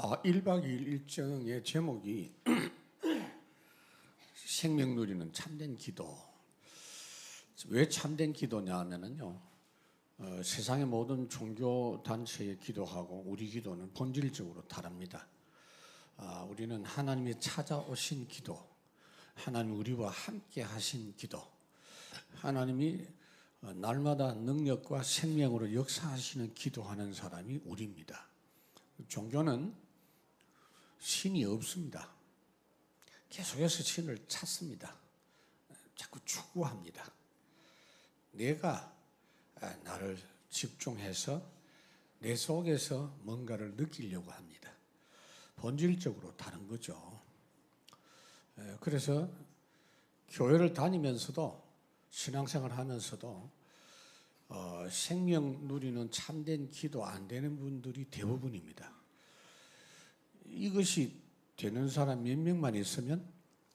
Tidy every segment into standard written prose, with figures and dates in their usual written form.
1박 2일 일정의 제목이 생명 누리는 참된 기도. 왜 참된 기도냐 하면은요, 세상의 모든 종교 단체의 기도하고 우리 기도는 본질적으로 다릅니다. 우리는 하나님이 찾아오신 기도, 하나님 우리와 함께 하신 기도, 하나님이 날마다 능력과 생명으로 역사하시는 기도하는 사람이 우리입니다. 종교는 신이 없습니다. 계속해서 신을 찾습니다. 자꾸 추구합니다. 내가 나를 집중해서 내 속에서 뭔가를 느끼려고 합니다. 본질적으로 다른 거죠. 그래서 교회를 다니면서도 신앙생활 하면서도 생명 누리는 참된 기도 안 되는 분들이 대부분입니다. 이것이 되는 사람 몇 명만 있으면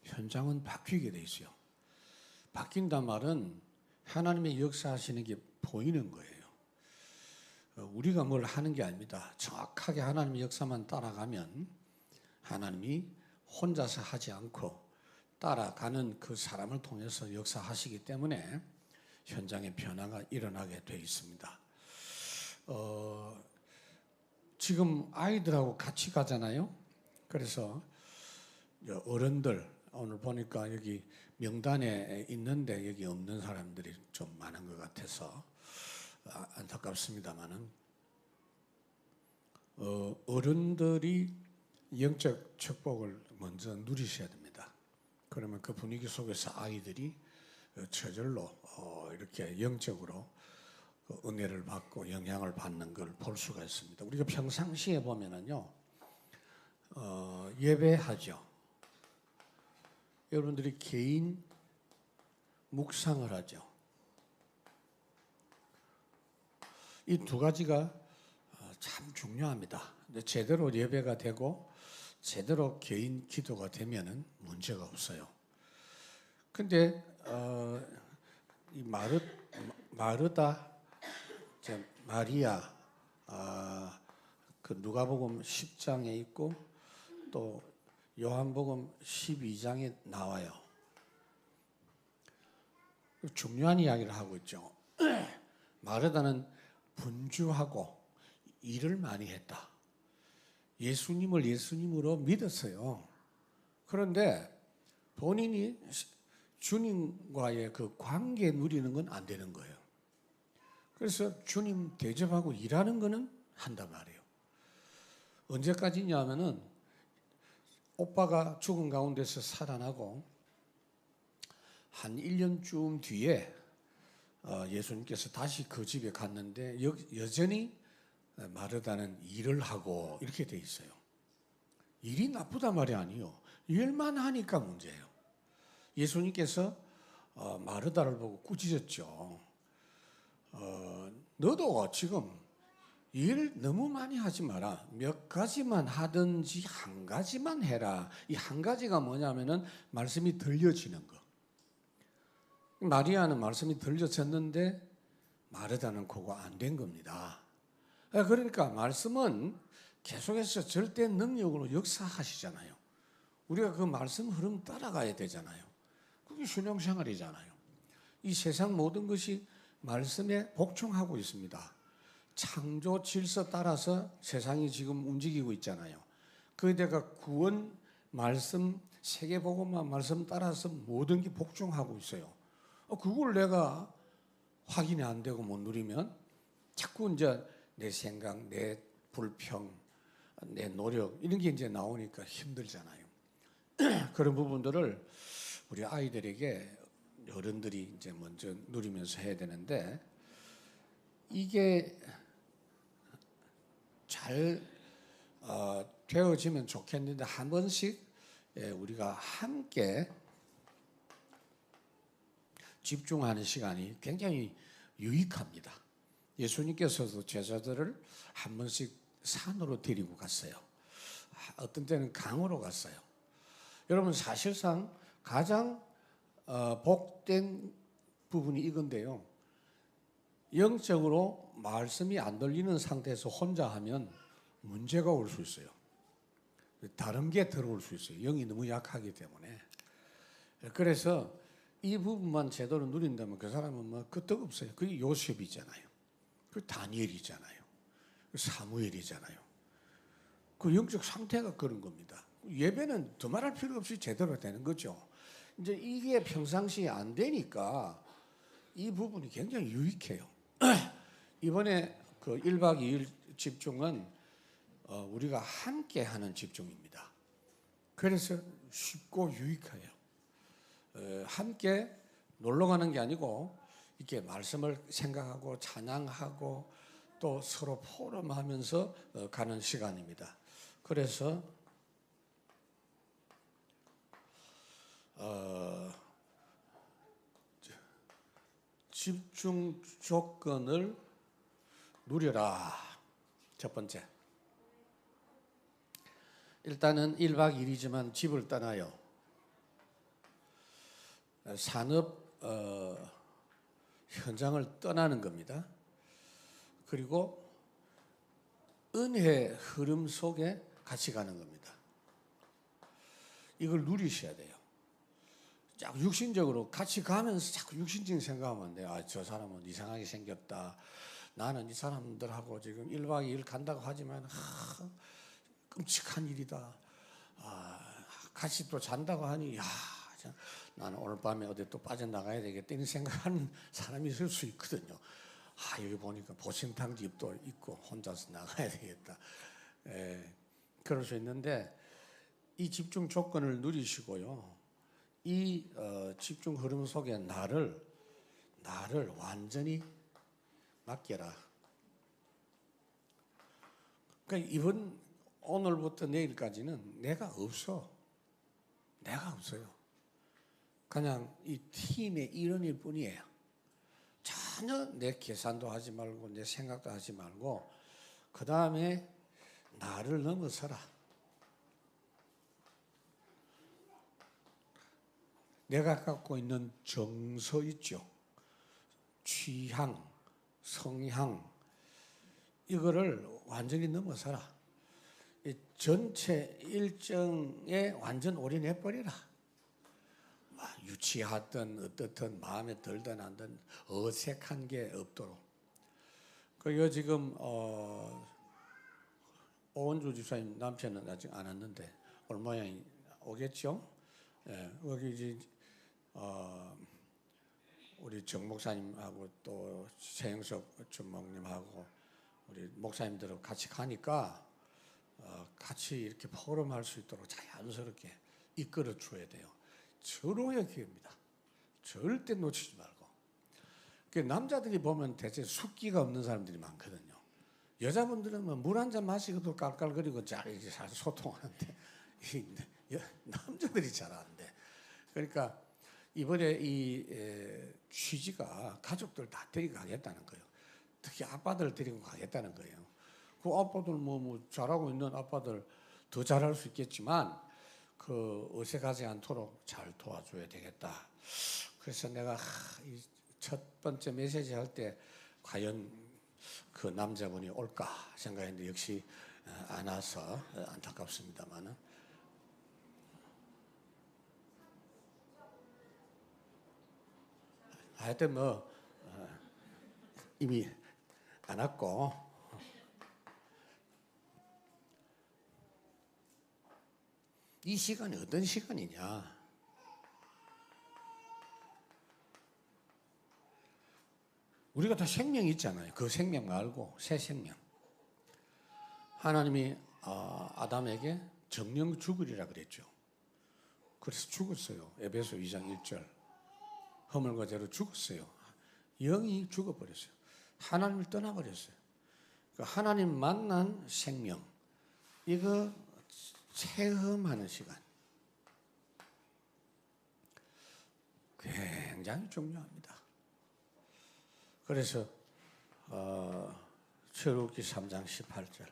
현장은 바뀌게 돼 있어요. 바뀐단 말은 하나님의 역사하시는 게 보이는 거예요. 우리가 뭘 하는 게 아닙니다. 정확하게 하나님의 역사만 따라가면 하나님이 혼자서 하지 않고 따라가는 그 사람을 통해서 역사하시기 때문에 현장에 변화가 일어나게 돼 있습니다. 지금 아이들하고 같이 가잖아요. 그래서 어른들, 오늘 보니까 여기 명단에 있는데 여기 없는 사람들이 좀 많은 것 같아서 안타깝습니다만은, 어른들이 영적 축복을 먼저 누리셔야 됩니다. 그러면 그 분위기 속에서 아이들이 저절로 이렇게 영적으로 은혜를 받고 영향을 받는 걸 볼 수가 있습니다. 우리가 평상시에 보면은요, 예배하죠. 여러분들이 개인 묵상을 하죠. 이 두 가지가 참 중요합니다. 제대로 예배가 되고 제대로 개인 기도가 되면은 문제가 없어요. 근데 이 마르다, 마리아, 그 누가복음 10장에 있고 또 요한복음 12장에 나와요. 중요한 이야기를 하고 있죠. 마르다는 분주하고 일을 많이 했다. 예수님을 예수님으로 믿었어요. 그런데 본인이 주님과의 그 관계 누리는 건 안 되는 거예요. 그래서 주님 대접하고 일하는 거는 한단 말이에요. 언제까지냐면은 오빠가 죽은 가운데서 살아나고 한 1년쯤 뒤에 예수님께서 다시 그 집에 갔는데 여전히 마르다는 일을 하고 이렇게 돼 있어요. 일이 나쁘단 말이 아니에요. 일만 하니까 문제예요. 예수님께서 마르다를 보고 꾸짖었죠. 너도 지금 일 너무 많이 하지 마라. 몇 가지만 하든지 한 가지만 해라. 이 한 가지가 뭐냐면은 말씀이 들려지는 거. 마리아는 말씀이 들려졌는데 마르다는 그거 안 된 겁니다. 그러니까 말씀은 계속해서 절대 능력으로 역사하시잖아요. 우리가 그 말씀 흐름 따라가야 되잖아요. 그게 신앙생활이잖아요. 이 세상 모든 것이 말씀에 복종하고 있습니다. 창조 질서 따라서 세상이 지금 움직이고 있잖아요. 거기다가 구원 말씀, 세계복음화 말씀 따라서 모든 게 복종하고 있어요. 그걸 내가 확인이 안 되고 못 누리면 자꾸 이제 내 생각, 내 불평, 내 노력 이런 게 이제 나오니까 힘들잖아요. 그런 부분들을 우리 아이들에게 어른들이 이제 먼저 누리면서 해야 되는데, 이게 잘 되어지면 좋겠는데 한 번씩 우리가 함께 집중하는 시간이 굉장히 유익합니다. 예수님께서도 제자들을 한 번씩 산으로 데리고 갔어요. 어떤 때는 강으로 갔어요. 여러분, 사실상 가장 복된 부분이 이건데요. 영적으로 말씀이 안 들리는 상태에서 혼자 하면 문제가 올 수 있어요. 다른 게 들어올 수 있어요. 영이 너무 약하기 때문에. 그래서 이 부분만 제대로 누린다면 그 사람은 뭐 끄떡없어요. 그게 요셉이잖아요. 그 다니엘이잖아요. 그 사무엘이잖아요. 그 영적 상태가 그런 겁니다. 예배는 더 말할 필요 없이 제대로 되는 거죠. 이제 이게 평상시에 안 되니까 이 부분이 굉장히 유익해요. 이번에 그 1박 2일 집중은 우리가 함께 하는 집중입니다. 그래서 쉽고 유익해요. 함께 놀러 가는 게 아니고 이렇게 말씀을 생각하고 찬양하고 또 서로 포럼하면서 가는 시간입니다. 그래서 집중 조건을 누려라. 첫 번째. 일단은 1박 2일이지만 집을 떠나요. 산업 현장을 떠나는 겁니다. 그리고 은혜 흐름 속에 같이 가는 겁니다. 이걸 누리셔야 돼요. 자꾸 육신적으로 같이 가면서 자꾸 육신적인 생각하면 안 돼요. 아, 저 사람은 이상하게 생겼다. 나는 이 사람들하고 지금 1박 2일 간다고 하지만 끔찍한 일이다. 같이 또 잔다고 하니 나는 오늘 밤에 어디 또 빠져나가야 되겠다 이런 생각하는 사람이 있을 수 있거든요. 여기 보니까 보신탕 집도 있고 혼자서 나가야 되겠다. 그럴 수 있는데 이 집중 조건을 누리시고요. 이 집중 흐름 속에 나를 완전히 맡겨라. 그러니까 오늘부터 내일까지는 내가 없어요. 그냥 이 팀의 일원일 뿐이에요. 전혀 내 계산도 하지 말고 내 생각도 하지 말고 그 다음에 나를 넘어서라. 내가 갖고 있는 정서 있죠. 취향, 성향 이거를 완전히 넘어서라. 전체 일정에 완전 올인해버리라. 유치하든 어떻든 마음에 들든 안 들든 어색한 게 없도록. 그리고 지금 오은주 집사님 남편은 아직 안 왔는데 오늘 모양이 오겠죠? 여기 이제 우리 정 목사님하고 또 최영석 주목님하고 우리 목사님들하고 같이 가니까 같이 이렇게 포럼할 수 있도록 자연스럽게 이끌어 줘야 돼요. 절호의 기회입니다. 절대 놓치지 말고. 남자들이 보면 대체 숙기가 없는 사람들이 많거든요. 여자분들은 물 한 잔 마시고도 깔깔거리고 잘 소통하는데 남자들이 잘 안 돼. 그러니까 이번에 이 취지가 가족들 다 데리고 가겠다는 거예요. 특히 아빠들 데리고 가겠다는 거예요. 그 아빠들 뭐 잘하고 있는 아빠들 더 잘할 수 있겠지만 그 어색하지 않도록 잘 도와줘야 되겠다. 그래서 내가 이 첫 번째 메시지 할 때 과연 그 남자분이 올까 생각했는데 역시 안 와서 안타깝습니다만은 하여튼 뭐 이미 안 왔고 이 시간이 어떤 시간이냐? 우리가 다 생명이 있잖아요. 그 생명 말고 새 생명. 하나님이 아담에게 정령 죽으리라 그랬죠. 그래서 죽었어요. 에베소 2장 1절. 허물과 죄로 죽었어요. 영이 죽어버렸어요. 하나님을 떠나버렸어요. 하나님 만난 생명. 이거 체험하는 시간. 굉장히 중요합니다. 그래서 출애굽기 3장 18절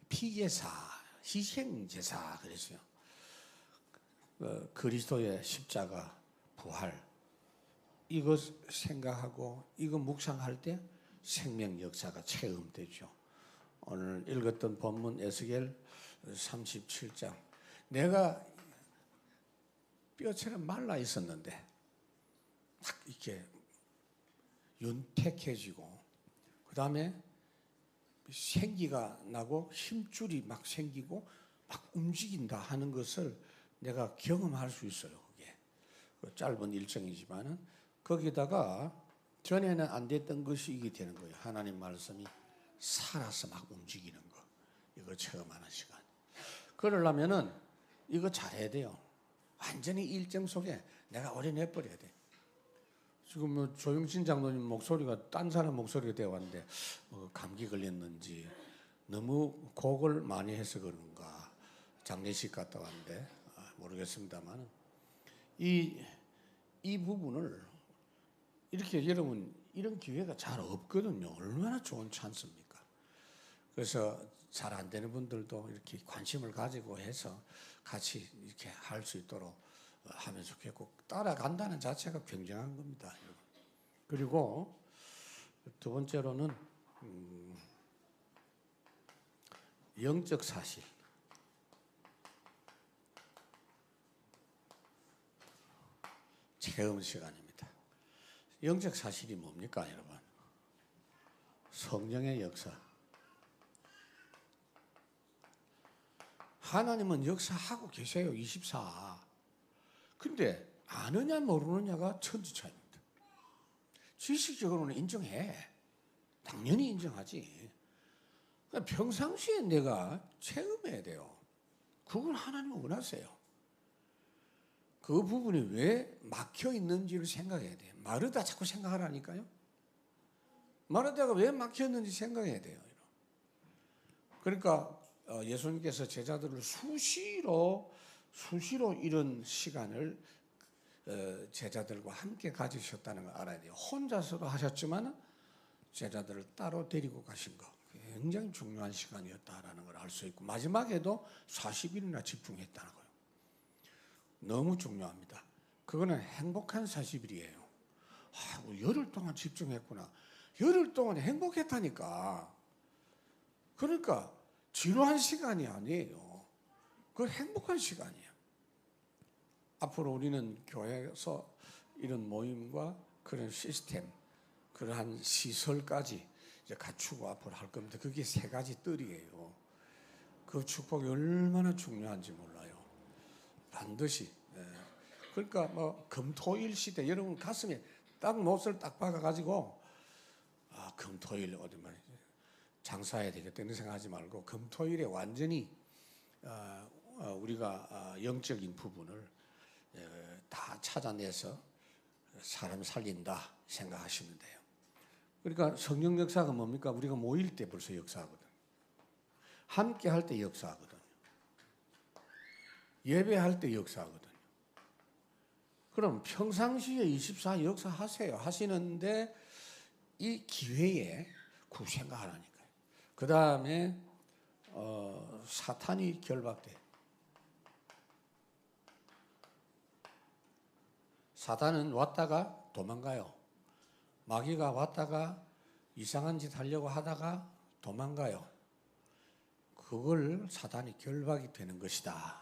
피제사, 희생제사 그랬어요. 그리스도의 십자가 부활 이거 생각하고 이거 묵상할 때 생명 역사가 체험되죠. 오늘 읽었던 본문 에스겔 37장. 내가 뼈처럼 말라 있었는데 막 이렇게 윤택해지고 그 다음에 생기가 나고 힘줄이 막 생기고 막 움직인다 하는 것을 내가 경험할 수 있어요. 그게 짧은 일정이지만은 거기다가 전에는 안 됐던 것이 이게 되는 거예요. 하나님 말씀이 살아서 막 움직이는 거. 이거 처음 하는 시간. 그러려면은 이거 잘해야 돼요. 완전히 일정 속에 내가 올인해버려야 돼. 지금 뭐 조영신 장로님 목소리가 딴 사람 목소리가 되어 왔는데 감기 걸렸는지 너무 곡을 많이 해서 그런가 장례식 갔다 왔는데 모르겠습니다만 이 부분을 이렇게 여러분 이런 기회가 잘 없거든요. 얼마나 좋은 찬스입니까? 그래서 잘 안 되는 분들도 이렇게 관심을 가지고 해서 같이 이렇게 할 수 있도록 하면 좋겠고 따라간다는 자체가 굉장한 겁니다. 그리고 두 번째로는 영적 사실. 체험 시간입니다. 영적 사실이 뭡니까, 여러분? 성령의 역사. 하나님은 역사하고 계세요, 24. 근데 아느냐 모르느냐가 천지차이입니다. 지식적으로는 인정해. 당연히 인정하지. 평상시에 내가 체험해야 돼요. 그걸 하나님은 원하세요. 그 부분이 왜 막혀 있는지를 생각해야 돼요. 마르다 자꾸 생각하라니까요. 마르다가 왜 막혔는지 생각해야 돼요. 그러니까 예수님께서 제자들을 수시로 이런 시간을 제자들과 함께 가지셨다는 걸 알아야 돼요. 혼자서도 하셨지만 제자들을 따로 데리고 가신 거 굉장히 중요한 시간이었다라는 걸 알 수 있고 마지막에도 40일이나 집중했다는 거예요. 너무 중요합니다. 그거는 행복한 40일이에요. 열흘 동안 집중했구나. 열흘 동안 행복했다니까. 그러니까 지루한 시간이 아니에요. 그건 행복한 시간이에요. 앞으로 우리는 교회에서 이런 모임과 그런 시스템, 그러한 시설까지 이제 갖추고 앞으로 할 겁니다. 그게 세 가지 뜰이에요. 그 축복이 얼마나 중요한지 몰라요. 반드시. 그러니까 뭐 금토일 시대 여러분 가슴에 딱 못을 딱 박아가지고 금토일 어디 말이지 장사해야 되겠다 이런 생각하지 말고 금토일에 완전히 우리가 영적인 부분을 다 찾아내서 사람 살린다 생각하시면 돼요. 그러니까 성령 역사가 뭡니까? 우리가 모일 때 벌써 역사하거든. 함께 할 때 역사하거든요. 예배할 때 역사하거든요. 그럼 평상시에 24 역사하세요. 하시는데 이 기회에 그 생각하라니까요. 그 다음에 사탄이 결박돼. 사탄은 왔다가 도망가요. 마귀가 왔다가 이상한 짓 하려고 하다가 도망가요. 그걸 사탄이 결박이 되는 것이다.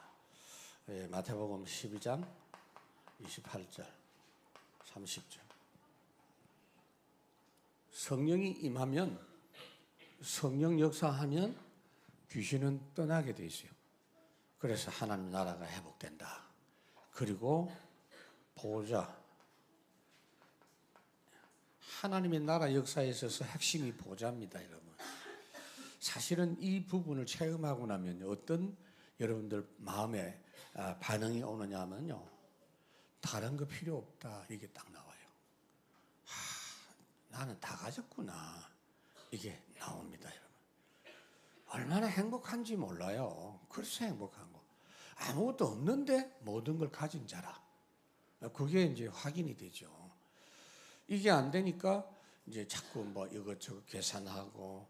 마태복음 12장 28절 30절. 성령이 임하면 성령 역사하면 귀신은 떠나게 돼 있어요. 그래서 하나님 나라가 회복된다. 그리고 보호자 하나님의 나라 역사에 있어서 핵심이 보호자입니다, 여러분. 사실은 이 부분을 체험하고 나면 어떤 여러분들 마음에 반응이 오느냐 하면요. 다른 거 필요 없다. 이게 딱 나와요. 나는 다 가졌구나. 이게 나옵니다, 여러분. 얼마나 행복한지 몰라요. 그래서 행복한 거. 아무것도 없는데 모든 걸 가진 자라. 그게 이제 확인이 되죠. 이게 안 되니까 이제 자꾸 뭐 이것저것 계산하고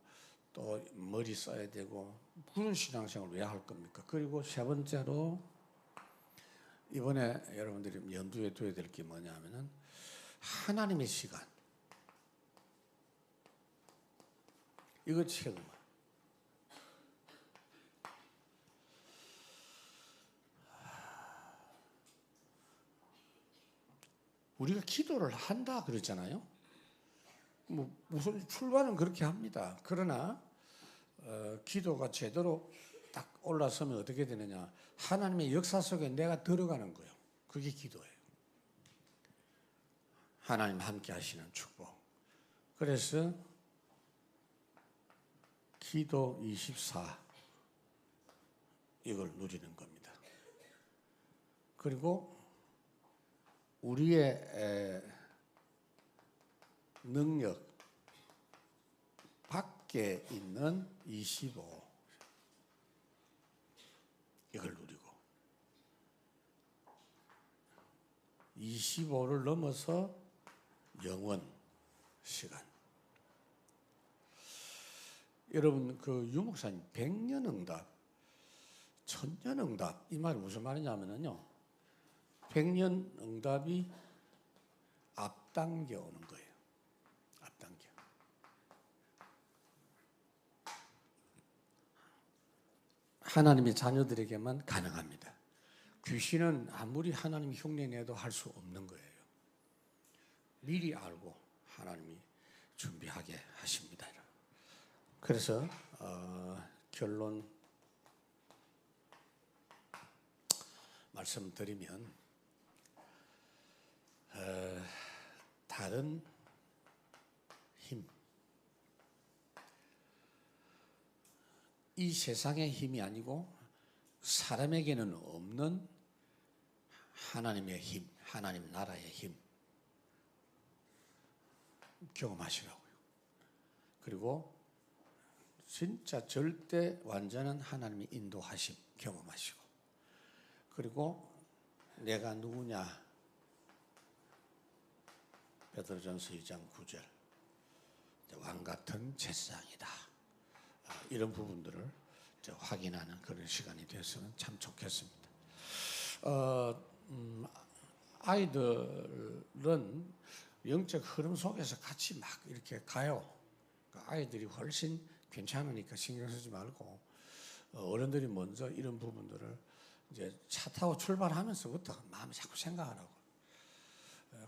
또 머리 써야 되고 그런 신앙생활을 왜 할 겁니까? 그리고 세 번째로 이번에 여러분들이 염두에 둬야 될 게 뭐냐면은 하나님의 시간. 이거 체험. 우리가 기도를 한다 그러잖아요. 뭐 무슨 출발은 그렇게 합니다. 그러나 기도가 제대로 딱 올라서면 어떻게 되느냐? 하나님의 역사 속에 내가 들어가는 거예요. 그게 기도예요. 하나님 함께 하시는 축복. 그래서 기도 24 이걸 누리는 겁니다. 그리고 우리의 능력 밖에 있는 25 이걸 누리고 25를 넘어서 영원 시간. 여러분 그 유목사님 100년 응답, 1000년 응답 이 말이 무슨 말이냐면요. 100년 응답이 앞당겨 오는 거예요. 앞당겨. 하나님의 자녀들에게만 가능합니다. 귀신은 아무리 하나님이 흉내내도 할 수 없는 거예요. 미리 알고 하나님이 준비하게 하십니다. 그래서 결론 말씀드리면 다른 힘, 이 세상의 힘이 아니고 사람에게는 없는 하나님의 힘, 하나님 나라의 힘 경험하시라고요. 그리고 진짜 절대 완전한 하나님의 인도하심 경험하시고, 그리고 내가 누구냐? 베드로전서 2장 9절 왕 같은 제사장이다. 이런 부분들을 확인하는 그런 시간이 됐으면 참 좋겠습니다. 아이들은 영적 흐름 속에서 같이 막 이렇게 가요. 아이들이 훨씬 괜찮으니까 신경 쓰지 말고 어른들이 먼저 이런 부분들을 이제 차 타고 출발하면서부터 마음에 자꾸 생각하라고.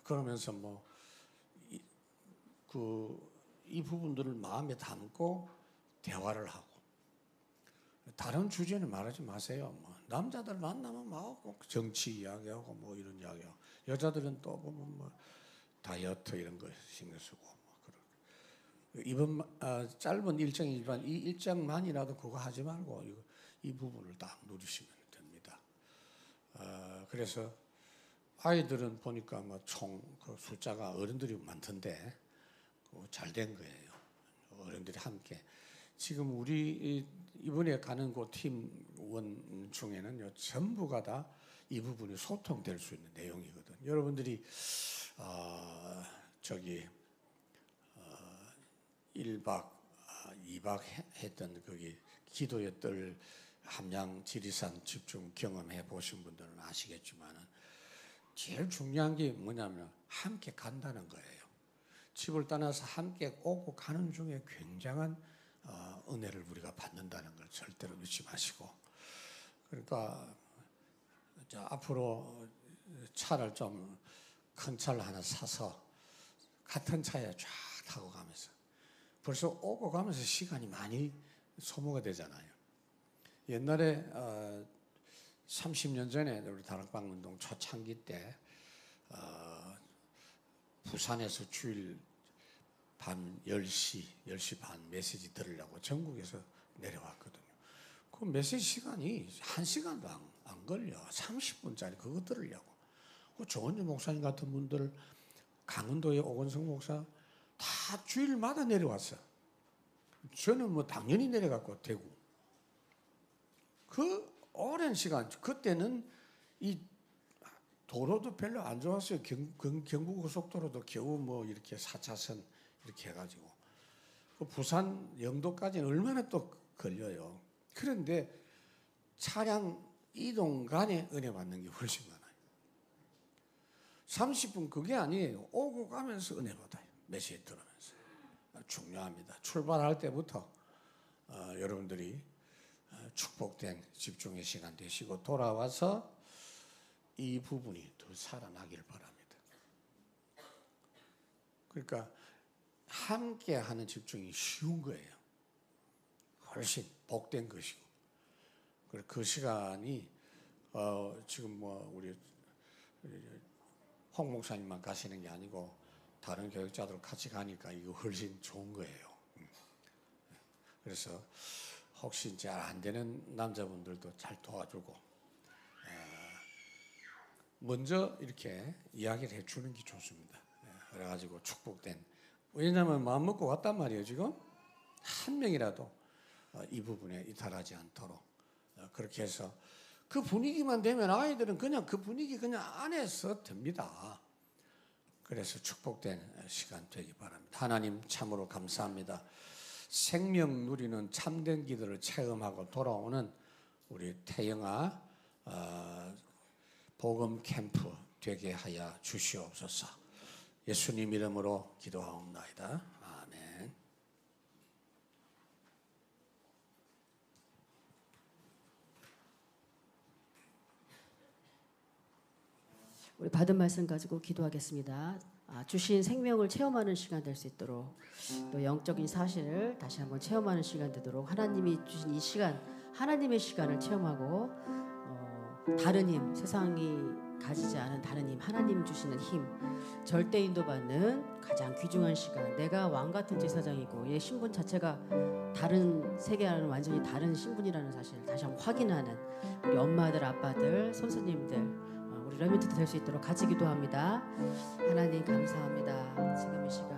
그러면서 뭐 이 부분들을 마음에 담고 대화를 하고, 다른 주제는 말하지 마세요. 뭐 남자들 만나면 막 정치 이야기하고 뭐 이런 이야기하고, 여자들은 또 보면 뭐 다이어트 이런 거 신경 쓰고 뭐 그런. 이번 짧은 일정이지만 이 일정만이라도 그거 하지 말고 이 부분을 딱 누리시면 됩니다. 그래서 아이들은 보니까 뭐 총 그 숫자가 어른들이 많던데 잘 된 거예요. 어른들이 함께. 지금 우리 이번에 가는 그 팀원 중에는요, 전부가 다 이 부분이 소통될 수 있는 내용이거든. 여러분들이 1박 2박 했던 거기 기도의 뜰 함양 지리산 집중 경험해 보신 분들은 아시겠지만은 제일 중요한 게 뭐냐면 함께 간다는 거예요. 집을 떠나서 함께 오고 가는 중에 굉장한 은혜를 우리가 받는다는 걸 절대로 잊지 마시고, 그러니까 앞으로 차를 좀 큰 차를 하나 사서 같은 차에 쫙 타고 가면서 벌써 오고 가면서 시간이 많이 소모가 되잖아요. 옛날에 30년 전에 우리 다락방운동 초창기 때 부산에서 주일 밤 10시 반 메시지 들으려고 전국에서 내려왔거든요. 그 메시지 시간이 1시간도 안 걸려. 30분짜리 그거 들으려고. 그 조원주 목사님 같은 분들, 강원도의 오건성 목사 다 주일마다 내려왔어요. 저는 뭐 당연히 내려갔고 대구. 그 오랜 시간, 그때는 이 도로도 별로 안 좋았어요. 경부고속도로도 겨우 뭐 이렇게 4차선 이렇게 해가지고 그 부산 영도까지는 얼마나 또 걸려요. 그런데 차량 이동 간에 은혜 받는 게 훨씬 많아요. 30분 그게 아니에요. 오고 가면서 은혜 받아요. 메시지 들으면서. 중요합니다. 출발할 때부터 여러분들이 축복된 집중의 시간 되시고 돌아와서 이 부분이 더 살아나길 바랍니다. 그러니까 함께 하는 집중이 쉬운 거예요. 훨씬 복된 것이고. 그리고 그 시간이 지금 뭐 우리 홍 목사님만 가시는 게 아니고 다른 교육자들 같이 가니까 이거 훨씬 좋은 거예요. 그래서 혹시 잘 안 되는 남자분들도 잘 도와주고 먼저 이렇게 이야기를 해주는 게 좋습니다. 그래가지고 축복된, 왜냐하면 마음 먹고 왔단 말이에요. 지금 한 명이라도 이 부분에 이탈하지 않도록 그렇게 해서 그 분위기만 되면 아이들은 그냥 그 분위기 그냥 안에서 됩니다. 그래서 축복된 시간 되기 바랍니다. 하나님 참으로 감사합니다. 생명 누리는 참된 기도를 체험하고 돌아오는 우리 태영아 복음 캠프 되게 하여 주시옵소서. 예수님 이름으로 기도하옵나이다. 아멘. 우리 받은 말씀 가지고 기도하겠습니다. 주신 생명을 체험하는 시간 될 수 있도록, 또 영적인 사실을 다시 한번 체험하는 시간 되도록 하나님이 주신 이 시간, 하나님의 시간을 체험하고 다른 힘, 세상이 가지지 않은 다른 힘, 하나님 주시는 힘, 절대 인도받는 가장 귀중한 시간, 내가 왕 같은 제사장이고 얘 신분 자체가 다른 세계와는 완전히 다른 신분이라는 사실을 다시 한번 확인하는 우리 엄마들, 아빠들, 선생님들, 우리 레미트도 될 수 있도록 같이 기도합니다. 하나님 감사합니다. 지금 이 시간